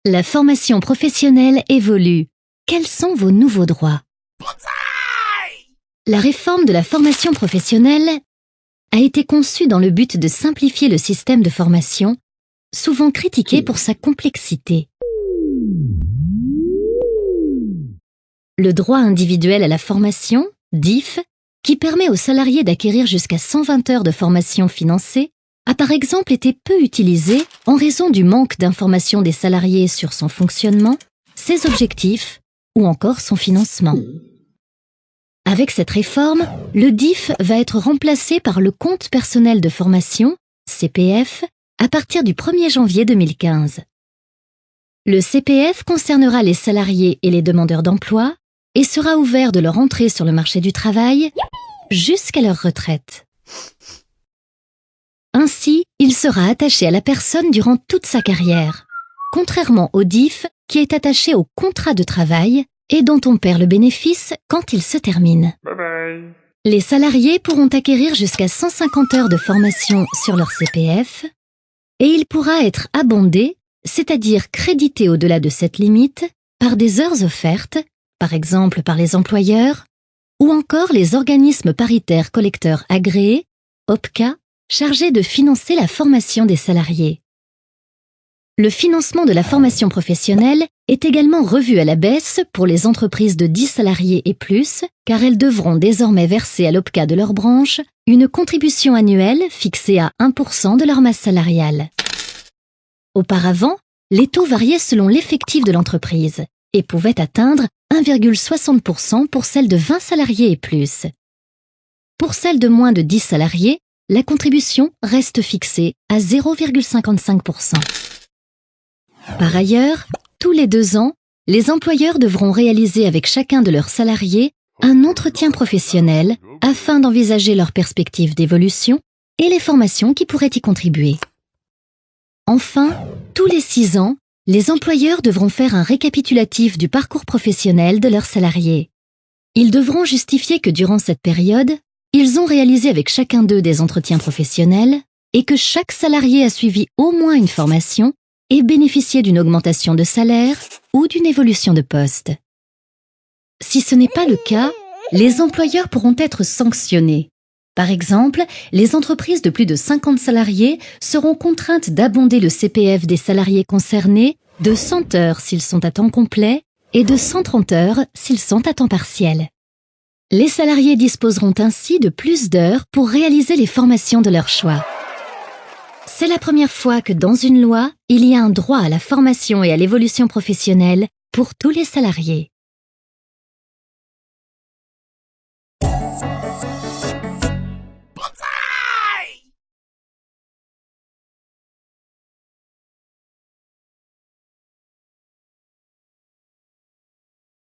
La formation professionnelle évolue. Quels sont vos nouveaux droits? La réforme de la formation professionnelle a été conçue dans le but de simplifier le système de formation, souvent critiqué pour sa complexité. Le droit individuel à la formation, DIF, qui permet aux salariés d'acquérir jusqu'à 120 heures de formation financée, a par exemple été peu utilisé en raison du manque d'informations des salariés sur son fonctionnement, ses objectifs ou encore son financement. Avec cette réforme, le DIF va être remplacé par le compte personnel de formation, CPF, à partir du 1er janvier 2015. Le CPF concernera les salariés et les demandeurs d'emploi et sera ouvert de leur entrée sur le marché du travail jusqu'à leur retraite. Ainsi, il sera attaché à la personne durant toute sa carrière, contrairement au DIF qui est attaché au contrat de travail et dont on perd le bénéfice quand il se termine. Bye bye. Les salariés pourront acquérir jusqu'à 150 heures de formation sur leur CPF et il pourra être abondé, c'est-à-dire crédité au-delà de cette limite, par des heures offertes, par exemple par les employeurs, ou encore les organismes paritaires collecteurs agréés, OPCA, chargés de financer la formation des salariés. Le financement de la formation professionnelle est également revu à la baisse pour les entreprises de 10 salariés et plus, car elles devront désormais verser à l'OPCA de leur branche une contribution annuelle fixée à 1% de leur masse salariale. Auparavant, les taux variaient selon l'effectif de l'entreprise et pouvaient atteindre 1,60% pour celles de 20 salariés et plus. Pour celles de moins de 10 salariés, la contribution reste fixée à 0,55%. Par ailleurs, tous les 2 ans, les employeurs devront réaliser avec chacun de leurs salariés un entretien professionnel afin d'envisager leurs perspectives d'évolution et les formations qui pourraient y contribuer. Enfin, tous les 6 ans, les employeurs devront faire un récapitulatif du parcours professionnel de leurs salariés. Ils devront justifier que durant cette période, ils ont réalisé avec chacun d'eux des entretiens professionnels et que chaque salarié a suivi au moins une formation et bénéficié d'une augmentation de salaire ou d'une évolution de poste. Si ce n'est pas le cas, les employeurs pourront être sanctionnés. Par exemple, les entreprises de plus de 50 salariés seront contraintes d'abonder le CPF des salariés concernés de 100 heures s'ils sont à temps complet et de 130 heures s'ils sont à temps partiel. Les salariés disposeront ainsi de plus d'heures pour réaliser les formations de leur choix. C'est la première fois que dans une loi, il y a un droit à la formation et à l'évolution professionnelle pour tous les salariés.